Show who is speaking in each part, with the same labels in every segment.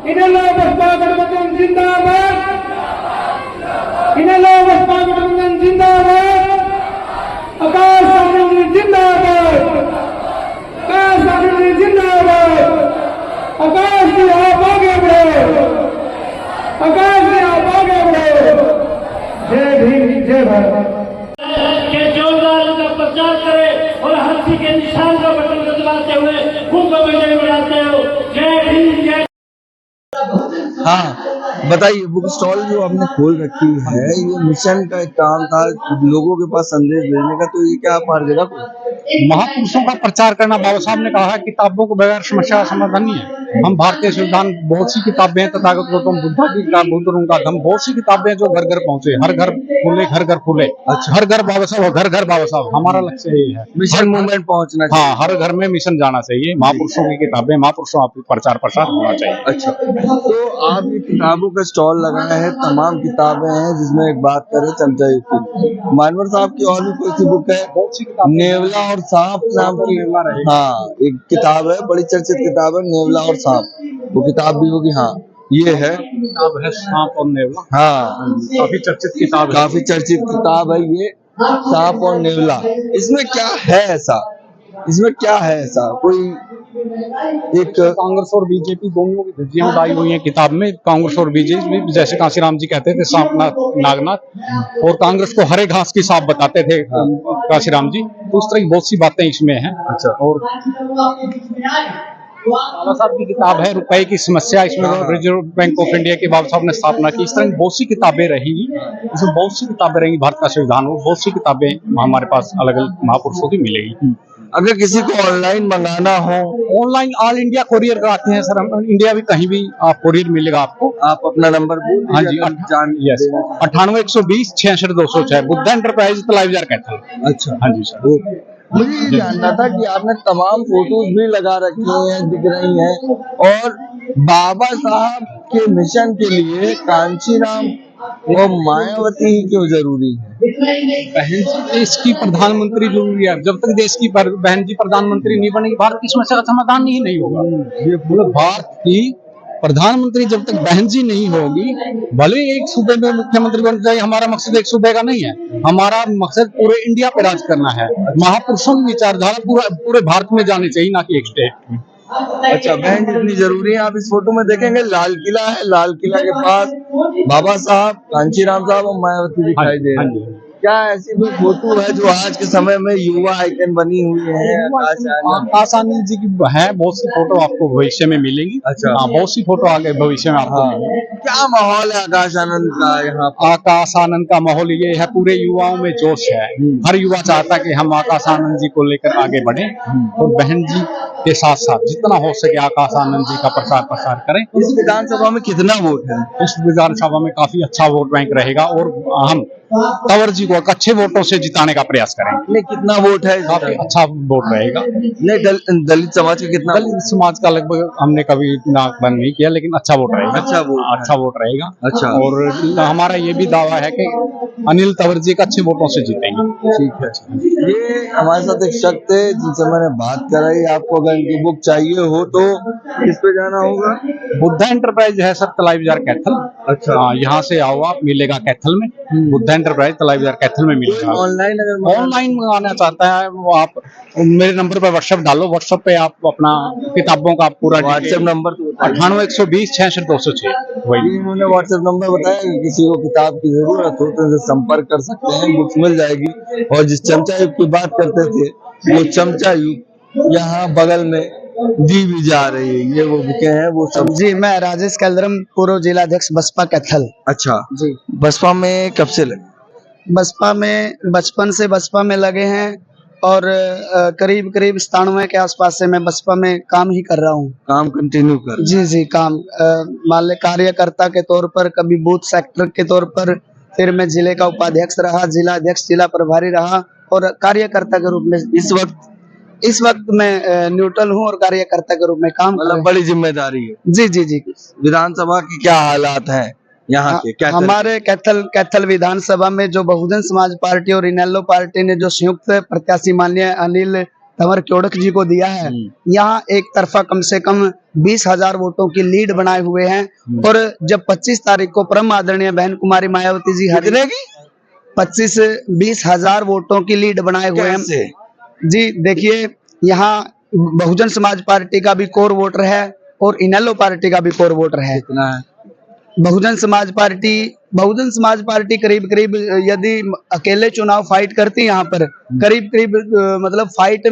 Speaker 1: इनेलो बसपा गठबंधन जिंदाबाद, इनेलो बसपा गठबंधन जिंदाबाद, आकाश सामने जिंदाबाद, आकाश सामने जिंदाबाद, आकाश जी आप आगे बढ़ो, आकाश जी आप आगे बढ़ो। जय भीम जय भारत।
Speaker 2: के जोरदार का प्रचार करें और हाथी के निशान का बटन दबाते हुए खूब विजय बनाते हो। जय भीम जय।
Speaker 3: हाँ बताइए, बुक स्टॉल जो आपने खोल रखी है, ये मिशन का एक काम था लोगों के पास संदेश भेजने का, तो ये क्या आप हर जगह
Speaker 4: महापुरुषों का प्रचार करना? बाबा साहब ने कहा है किताबों को बगैर समस्या का समाधान नहीं है। हम भारतीय संविधान, बहुत सी किताबें हैं, तथागत गौतम बुद्ध की किताब, बुद्ध का धम्म, बहुत सी किताबें हैं जो घर घर पहुंचे, हर घर फूले, घर घर फूले। अच्छा, हर घर बाबा साहब, घर घर बाबा साहब, हमारा लक्ष्य यही है,
Speaker 3: मिशन मूवमेंट पहुंचना चाहिए।
Speaker 4: हाँ, हर घर में मिशन जाना चाहिए। महापुरुषों की किताबें, महापुरुषों का प्रचार प्रसार होना चाहिए।
Speaker 3: अच्छा, तो आप ये किताबों का स्टॉल लगाया है, तमाम किताबें हैं, जिसमें एक बात करें चमचा युग की, मानवर साहब की और भी कोई सी बुक है? नेवला और सांप नाम की, हाँ एक किताब है, बड़ी चर्चित किताब है नेवला और सांप, वो किताब भी होगी। हाँ ये है
Speaker 4: किताब है सांप और नेवला।
Speaker 3: हाँ
Speaker 4: काफी चर्चित किताब है,
Speaker 3: काफी चर्चित किताब है ये, सांप और नेवला। इसमें क्या है ऐसा, इसमें क्या है ऐसा? कोई एक
Speaker 4: कांग्रेस और बीजेपी दोनों की धज्जियां उड़ाई हुई हैं किताब में। कांग्रेस और बीजेपी, जैसे काशीराम जी कहते थे सांपनाथ नागनाथ, और कांग्रेस को हरे घास की सांप बताते थे काशीराम जी, तो उस तरह की बहुत सी बातें इसमें हैं।
Speaker 3: अच्छा, और
Speaker 4: बाबा साहब की किताब है रुपए की समस्या, इसमें रिजर्व बैंक ऑफ इंडिया की बाबा साहब ने स्थापना की। इस तरह की बहुत सी किताबें रहेंगी, इसमें बहुत सी किताबें रहेंगी भारत का संविधान, और बहुत सी किताबें हमारे पास अलग अलग महापुरुषों की मिलेगी।
Speaker 3: अगर किसी को ऑनलाइन मंगाना हो,
Speaker 4: ऑनलाइन ऑल इंडिया कोरियर कराते हैं सर हम, इंडिया भी कहीं भी आप कोरियर मिलेगा आपको।
Speaker 3: आप अपना नंबर बोल
Speaker 4: हाँ जी, 98 120 66 206, बुद्ध एंटरप्राइज तलाई बाजार कैथल।
Speaker 3: अच्छा,
Speaker 4: हाँ जी सर।
Speaker 3: ओके। मुझे ये जानना था कि आपने तमाम फोटोज भी लगा रखी हैं, दिख रही हैं, और बाबा साहब के मिशन के लिए कांचीराम और मायावती ही क्यों जरूरी है?
Speaker 4: बहन जी देश की प्रधानमंत्री जरूरी है। जब तक देश की बहन जी प्रधानमंत्री नहीं बनेगी, भारत की समस्या का समाधान ही नहीं होगा। ये मतलब भारत की प्रधानमंत्री जब तक बहन जी नहीं होगी, भले एक सूबे में मुख्यमंत्री बन जाए, हमारा मकसद एक सूबे का नहीं है, हमारा मकसद पूरे इंडिया पे राज करना है। महापुरुषों की विचारधारा पूरे भारत में जानी चाहिए, ना कि एक स्टेट में।
Speaker 3: अच्छा, बहन जितनी जरूरी है, आप इस फोटो में देखेंगे लाल किला है, लाल किला के पास बाबा साहब, कांचीराम साहब और मायावती दिखाई दे रहे हैं। क्या ऐसी कोई फोटो है जो आज के समय में युवा आइकन बनी हुई है?
Speaker 4: आकाश आनंद जी की है, बहुत सी फोटो आपको भविष्य में मिलेगी।
Speaker 3: अच्छा,
Speaker 4: हाँ, बहुत सी फोटो आगे भविष्य में आपको मिलेगी।
Speaker 3: क्या माहौल है आकाश आनंद का यहाँ?
Speaker 4: आकाश आनंद का माहौल ये है, पूरे युवाओं में जोश है। हर युवा चाहता है कि हम आकाश आनंद जी को लेकर आगे बढ़े, और बहन जी के साथ साथ जितना हो सके आकाश आनंद जी का प्रसार करें।
Speaker 3: इस विधानसभा में कितना वोट है?
Speaker 4: इस विधानसभा में काफी अच्छा वोट बैंक रहेगा, और हम तंवर जी को अच्छे वोटों से जिताने का प्रयास करेंगे।
Speaker 3: नहीं, कितना वोट है?
Speaker 4: काफी अच्छा वोट रहेगा।
Speaker 3: नहीं, दलित समाज का कितना?
Speaker 4: दलित समाज का लगभग हमने कभी नाकबंद नहीं किया, लेकिन अच्छा वोट रहेगा। अच्छा वोट रहेगा।
Speaker 3: अच्छा,
Speaker 4: और हमारा ये भी दावा है कि अनिल तंवर जी का अच्छे वोटों से जीतेंगे।
Speaker 3: ठीक है। ये हमारे साथ एक शख्स है जिनसे मैंने बात कराई। आपको अगर इनकी बुक चाहिए हो तो किस पे जाना होगा?
Speaker 4: बुद्ध एंटरप्राइज है सर, तलाई बाजार कैथल।
Speaker 3: अच्छा,
Speaker 4: यहाँ से आओ, आप मिलेगा कैथल में, बुद्ध एंटरप्राइज तलाई बाजार कैथल में मिलेगा।
Speaker 3: ऑनलाइन अगर
Speaker 4: ऑनलाइन मंगाना चाहता है वो आप मेरे नंबर पर व्हाट्सएप डालो, व्हाट्सएप पे आप अपना किताबों का पूरा
Speaker 3: व्हाट्सएप नंबर
Speaker 4: 98 120 66 206, वही
Speaker 3: इन्होंने व्हाट्सएप नंबर बताया। किसी को किताब की जरूरत हो तो इनसे संपर्क कर सकते हैं, बुक्स मिल जाएगी। और जिस चमचा युग की बात करते थे, वो चमचा युग यहाँ बगल में दी भी जा रही है। ये वो बुकें हैं, वो सब।
Speaker 5: जी, मैं राजेश कलरम, पूर्व जिलाध्यक्ष बसपा कैथल।
Speaker 3: अच्छा
Speaker 5: जी,
Speaker 3: बसपा में कब से लगे?
Speaker 5: बसपा में बचपन से बसपा में लगे हैं, और करीब 97 के आसपास से मैं बसपा में काम ही कर रहा हूँ।
Speaker 3: काम कंटिन्यू कर?
Speaker 5: जी, काम मान ले कार्यकर्ता के तौर पर, कभी बूथ सेक्टर के तौर पर, फिर मैं जिले का उपाध्यक्ष रहा, जिला अध्यक्ष, जिला प्रभारी रहा, और कार्यकर्ता के रूप में इस वक्त मैं न्यूट्रल हूँ और कार्यकर्ता के रूप में काम कर रहा हूं।
Speaker 3: बड़ी जिम्मेदारी है।
Speaker 5: जी।
Speaker 3: विधानसभा की क्या हालात हैं यहाँ के? क्या
Speaker 5: हमारे कैथल विधानसभा में जो बहुजन समाज पार्टी और इनेलो पार्टी ने जो संयुक्त प्रत्याशी माननीय अनिल तंवर क्योड़क जी को दिया है। यहाँ एक तरफा कम से कम 20,000 वोटों की लीड बनाए हुए हैं। और जब 25 तारीख को परम आदरणीय बहन कुमारी मायावती जी
Speaker 3: कितने की
Speaker 5: 25-20,000 वोटों की लीड बनाए हुए हैं जी। देखिए, यहाँ बहुजन समाज पार्टी का भी कोर वोटर है और इनेलो पार्टी का भी कोर वोटर है।
Speaker 3: कितना है?
Speaker 5: बहुजन समाज पार्टी करीब करीब यदि अकेले चुनाव फाइट करती यहाँ पर करीब करीब मतलब फाइट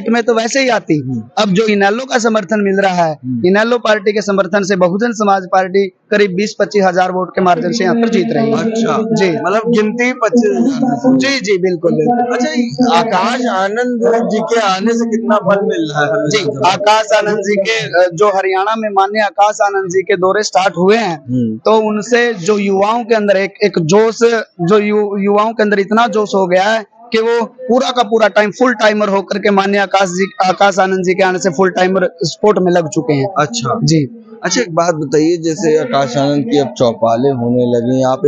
Speaker 5: में तो वैसे ही आती। अब जो इनेलो का समर्थन मिल रहा है, इनेलो पार्टी के समर्थन से बहुजन समाज पार्टी करीब 20-25 हजार वोट के मार्जिन से यहाँ पर जीत रही है।
Speaker 3: अच्छा
Speaker 5: जी,
Speaker 3: मतलब गिनती 25,000।
Speaker 5: जी जी बिल्कुल बिल्कुल।
Speaker 3: अच्छा, आकाश आनंद जी के आने से कितना फल मिल रहा है?
Speaker 5: जी, आकाश आनंद जी के जो हरियाणा में माननीय आकाश आनंद जी के दौरे स्टार्ट हुए हैं, तो उनसे जो युवाओं के अंदर एक जोश, जो युवाओं के अंदर इतना जोश हो गया है कि वो पूरा का पूरा टाइम फुल टाइमर होकर के माननीय आकाश आनंद जी के आने से फुल टाइमर स्पोर्ट में लग चुके हैं।
Speaker 3: अच्छा
Speaker 5: जी।
Speaker 3: अच्छा, एक बात बताइए, जैसे आकाश आनंद की अब चौपालें होने लगी, आप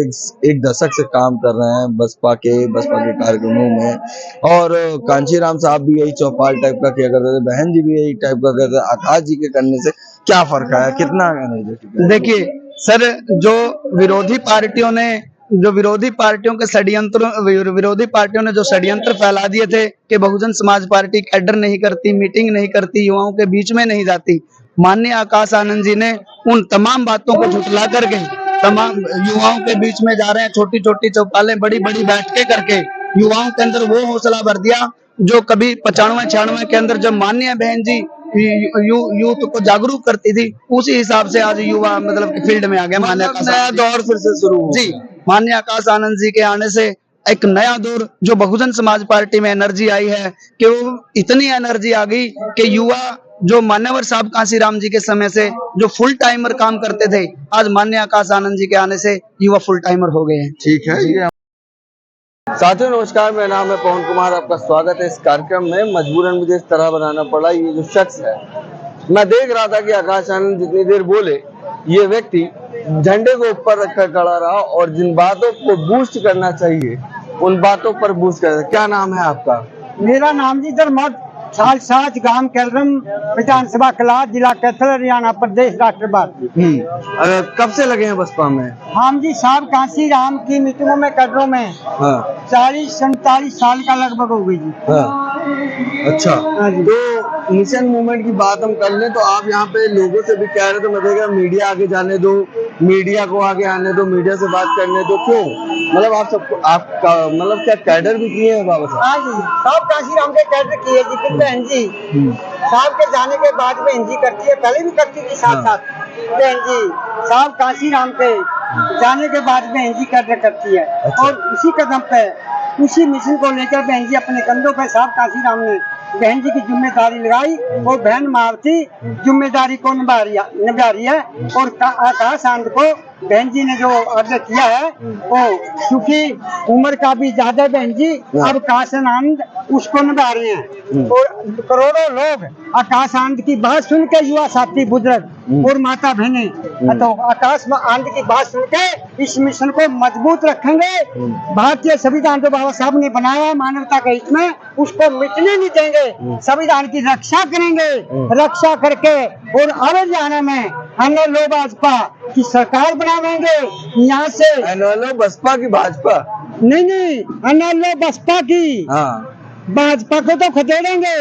Speaker 3: एक दशक से काम कर रहे हैं बसपा के कार्यक्रमों में, और कांचीराम साहब भी यही चौपाल टाइप का किया करते थे, बहन जी भी यही टाइप का करते थे। आकाश जी के करने से क्या फर्क आया, कितना एनर्जेटिक?
Speaker 5: देखिए सर, जो विरोधी पार्टियों के षड्यंत्र, विरोधी पार्टियों ने जो षड्यंत्र फैला दिए थे कि बहुजन समाज पार्टी कैडर नहीं करती, मीटिंग नहीं करती, युवाओं के बीच में नहीं जाती, माननीय आकाश आनंद जी ने उन तमाम बातों को झुठला करके तमाम युवाओं के बीच में जा रहे हैं। छोटी छोटी चौपालें, बड़ी बड़ी बैठकें करके युवाओं के अंदर वो हौसला भर दिया जो कभी 95-96 के अंदर जब माननीय बहन जी यूथ को जागरूक करती थी, उसी हिसाब से आज युवा मतलब फील्ड में आ गया। माननीय
Speaker 3: नया दौर फिर से शुरू हो
Speaker 5: जी, माननीय आकाश आनंद जी के आने से एक नया दौर जो बहुजन समाज पार्टी में एनर्जी आई है कि वो इतनी एनर्जी आ गई कि युवा जो मान्यवर साहब कांशीराम जी के समय से जो फुल टाइमर काम करते थे, आज माननीय आकाश आनंद जी के आने से युवा फुल टाइमर हो गए हैं।
Speaker 3: ठीक है। साथियों नमस्कार, मेरा नाम है पवन कुमार, आपका स्वागत है इस कार्यक्रम में। मजबूरन मुझे इस तरह बनाना पड़ा। ये जो शख्स है, मैं देख रहा था कि आकाश आनंद जितनी देर बोले, ये व्यक्ति झंडे को ऊपर रखकर खड़ा रहा और जिन बातों को बूस्ट करना चाहिए उन बातों पर बूस्ट कर। क्या नाम है आपका?
Speaker 6: मेरा नाम जी धर्मत साज गांव कैलरम, विधानसभा कलाथ, जिला कैथल, हरियाणा प्रदेश, राष्ट्र भारती।
Speaker 3: कब से लगे हैं बसपा में?
Speaker 6: हम जी साहब कांशीराम की मीटिंगों में, कैडरों में 40-47 साल का लगभग हो गई जी।
Speaker 3: अच्छा, तो मिशन मूवमेंट की बात हम कर लें तो आप यहाँ पे लोगों से भी कह रहे थे, मतलब मीडिया आगे जाने दो, मीडिया को आगे आने दो, मीडिया से बात करने दो, क्यों? मतलब आप सबको आपका मतलब क्या कैडर भी किए हैं बाबा साहब?
Speaker 6: हाँ जी, साहब कांशीराम के कैडर किए जी। फिर बहन जी साहब के जाने के बाद बहन जी करती है, पहले भी करती थी साथ साथ। बहन जी साहब कांशीराम के जाने के बाद बहन जी कैडर करती है। और उसी कदम पे, उसी मिशन को लेकर बहन जी अपने कंधों पे साहब कांशीराम ने बहन जी की जिम्मेदारी लगाई और बहन मालती जिम्मेदारी को निभा रही है। और आकाश आनंद को बहन जी ने जो ऑर्डर किया है, वो क्योंकि उम्र का भी ज्यादा बहन जी, अब आकाश आनंद उसको निभा रहे हैं। और करोड़ों लोग आकाश आनंद की बात सुन के, युवा साथी, बुजुर्ग और माता बहने, तो आकाश आनंद की बात सुन के इस मिशन को मजबूत रखेंगे। भारतीय संविधान जो बाबा साहब ने बनाया है मानवता के हित में, उसको मिटने नहीं देंगे। संविधान की रक्षा करेंगे, रक्षा करके और आगे जाने में हमने लोग भाजपा की सरकार बनावेंगे। यहाँ से
Speaker 3: एनएलओ बसपा की भाजपा
Speaker 6: नहीं, एनएलओ बसपा की, भाजपा को तो खदेड़ेंगे,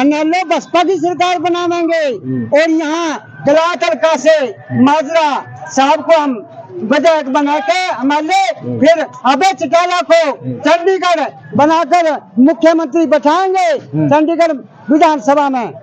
Speaker 6: एनएलओ बसपा की सरकार बनावेंगे। और यहाँ गलात हल्का से माजरा साहब को हम विधायक बना के हमारे, फिर अभय चौटाला को चंडीगढ़ बनाकर मुख्यमंत्री बैठाएंगे चंडीगढ़ विधानसभा में।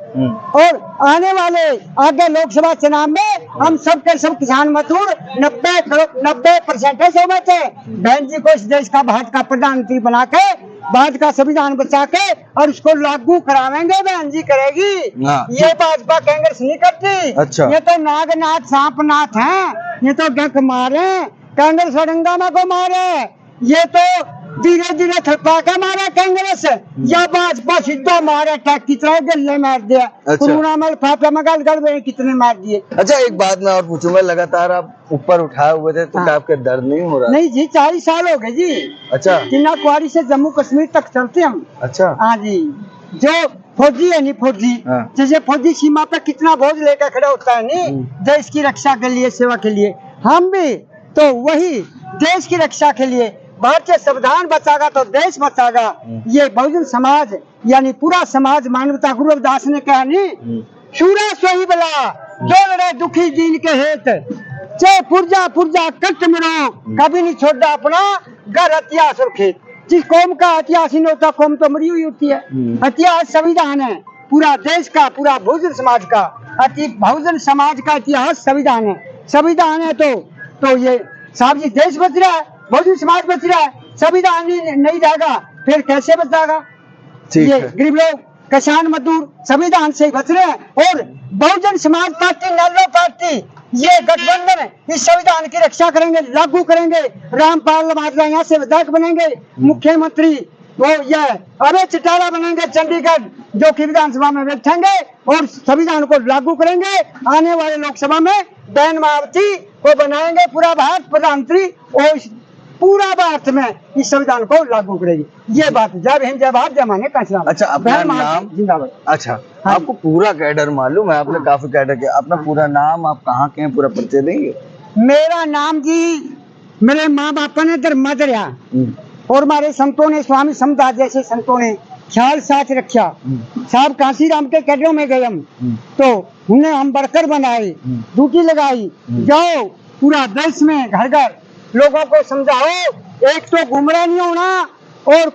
Speaker 6: और आने वाले आगे लोकसभा चुनाव में हम सब के सब किसान मजदूर 90% हो गए थे। बहन जी को इस देश का भारत का प्रधानमंत्री बना के, भारत का संविधान बचा के और उसको लागू करावेंगे। बहन जी करेगी। ये भाजपा कांग्रेस नहीं करती।
Speaker 3: अच्छा।
Speaker 6: ये तो नागनाथ सांपनाथ हैं, ये तो डंक मारे, कांग्रेस हंगामा को मारे, ये तो धीरे धीरे थप्पा का मारा कांग्रेस, या भाजपा सीधा मारा, कितने गले मार दिया। कोरोना में फाफा मगाल गड़बड़ कितने मार दिए।
Speaker 3: अच्छा, एक बात मैं और पूछूंगा, लगातार आप ऊपर उठाए हुए थे तो क्या आपके दर्द नहीं हो रहा?
Speaker 6: नहीं जी, 40 साल हो गए जी।
Speaker 3: अच्छा।
Speaker 6: कन्याकुमारी से जम्मू कश्मीर तक चलते हम।
Speaker 3: अच्छा।
Speaker 6: हाँ जी, जो फौजी है नहीं फौजी,
Speaker 3: हाँ।
Speaker 6: जैसे फौजी सीमा पे कितना बोझ लेकर खड़ा होता है नहीं देश की रक्षा के लिए, सेवा के लिए, हम भी तो वही देश की रक्षा के लिए भारतीय संविधान बचाएगा तो देश बचाएगा। ये बहुजन समाज यानी पूरा समाज मानवता गुरु रविदास ने कहा नहीं, सूरा सोई बला जो लड़े दुखी दीन के हेत, चाहे पुरजा पुरजा कट मरो, कभी नहीं छोड़ा अपना घर इतिहास और खेत। जिस कौम का इतिहास ही नहीं होता कौम तो मरी हुई होती है। इतिहास संविधान है पूरा देश का, पूरा बहुजन समाज का, बहुजन समाज का इतिहास संविधान है। संविधान है तो ये साहब जी देश बच रहा है, बहुजन समाज बच रहा है। संविधान नहीं रहेगा फिर कैसे बचाएगा?
Speaker 3: ठीक
Speaker 6: ये
Speaker 3: है।
Speaker 6: गरीब लोग, किसान, मजदूर संविधान से बच रहे हैं। और बहुजन समाज पार्टी, नेलो पार्टी, ये गठबंधन इस संविधान की रक्षा करेंगे, लागू करेंगे। रामपाल माजरा यहाँ से विधायक बनेंगे, मुख्यमंत्री वो ये अभय चौटाला बनेंगे चंडीगढ़, जो कि विधानसभा में बैठेंगे और संविधान को लागू करेंगे। आने वाले लोकसभा में बहन मायावती को बनाएंगे पूरा भारत प्रधानमंत्री और पूरा भारत में इस संविधान को लागू करेगी। ये बात जय हिंद, जय भारत, जय माननीय कांशीराम।
Speaker 3: अच्छा, अपना
Speaker 6: बहन मायावती
Speaker 3: नाम?
Speaker 6: जिंदाबाद।
Speaker 3: अच्छा, आपको पूरा कैडर मालूम है, आपने काफी कैडर किया। अपना पूरा नाम, आप कहाँ के हैं, पूरा परिचय देंगे?
Speaker 6: मेरा नाम जी, मेरे माँ बापा ने धर्मा धरिया और हमारे संतों ने, स्वामी समदास जैसे संतों ने ख्याल साथ रखा। साहब कांशीराम के कैडरों में गए हम तो उन्हें हम वर्कर बनाए, ड्यूटी लगाई, जाओ पूरा देश में घर घर लोगों को समझाओ। एक तो गुमराह नहीं होना और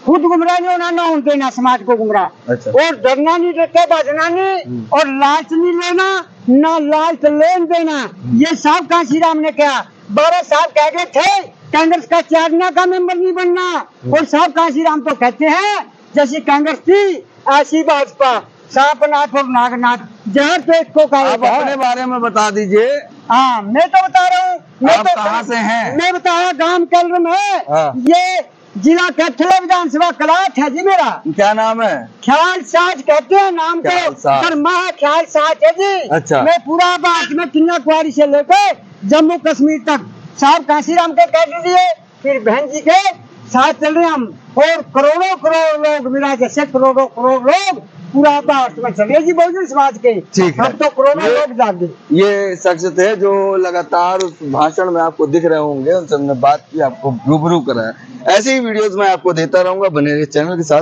Speaker 6: खुद गुमराह नहीं होना, ना होने देना समाज को गुमराह।
Speaker 3: अच्छा।
Speaker 6: और डरना नहीं, डर के बजना नहीं और लालच नहीं लेना, ना लालच लेन देना। ये साहब कांशीराम ने कहा। 12 साल कह गए थे कांग्रेस का चारना का मेंबर नहीं बनना, और साहब कांशीराम तो कहते हैं जैसी कांग्रेस थी ऐसी भाजपा, सांपनाथ और नागनाथ जहर तो एक को
Speaker 3: आप अपने बारे में बता दीजिए।
Speaker 6: हाँ, मैं तो बता रहा हूँ।
Speaker 3: आप कहाँ से हैं?
Speaker 6: मैं बताया गांव केलर में।
Speaker 3: हाँ।
Speaker 6: ये जिला कैथल विधानसभा कलाथ है जी मेरा।
Speaker 3: क्या नाम है?
Speaker 6: ख्याल साज कहते हैं नाम
Speaker 3: ख्याल
Speaker 6: को,
Speaker 3: साज।
Speaker 6: पर माँ ख्याल साज है जी।
Speaker 3: अच्छा।
Speaker 6: मैं पूरा भारत में कन्याकुमारी से लेकर जम्मू कश्मीर तक साहब कांशीराम के कैडर दिए, फिर बहन जी के साथ चल रहे हम। और करोड़ों करोड़ लोग, मेरा जैसे करोड़ों करोड़ लोग पूरा भारत में चले जी बहुजन समाज के।
Speaker 3: ठीक है।
Speaker 6: अब तो करोड़ों लोग जागे।
Speaker 3: ये शख्सियत है जो लगातार उस भाषण में आपको दिख रहे होंगे, उनसे हमने बात की, आपको रूबरू करा है। ऐसे ही वीडियोस मैं आपको देता रहूंगा, बने रहिए चैनल के साथ।